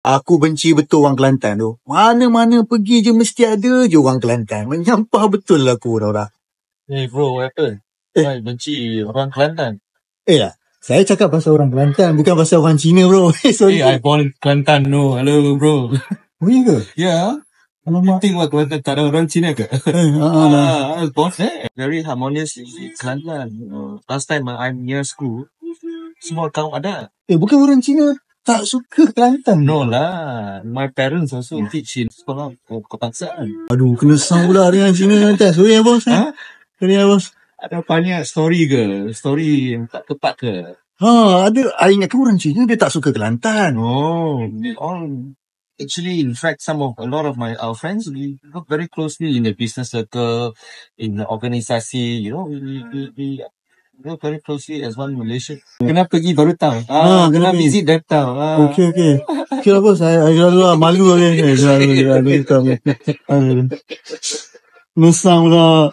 Aku benci betul orang Kelantan tu. Mana-mana pergi je mesti ada je orang Kelantan. Menyampah betul lah aku dah. Hey bro, what happened? Why benci orang Kelantan? Lah, saya cakap pasal orang Kelantan, bukan pasal orang Cina bro. Sorry. I born Kelantan, no. Hello bro. Oh iya ke? Yeah. You think what Kelantan tak ada orang Cina ke? I was born there. Very harmonious in Kelantan. Last time I'm near school, semua kaum ada. Bukan orang Cina tak suka Kelantan. No lah. My parents also teach in sekolah kebangsaan. Aduh, kena sound pula dengan Cina nanti. Sorry ya bos. Sorry ya bos. Ada banyak story ke? Story yang tak tepat ke? Ada. I ingat orang Cina dia tak suka Kelantan. Oh, actually, in fact, a lot of our friends, we work very closely in the business circle, in the organisasi, we work very closely as one Malaysia. Kena pergi baru tahu. Kena visit dah tahu. Okay lah bos, saya malu lagi. Nusang lah.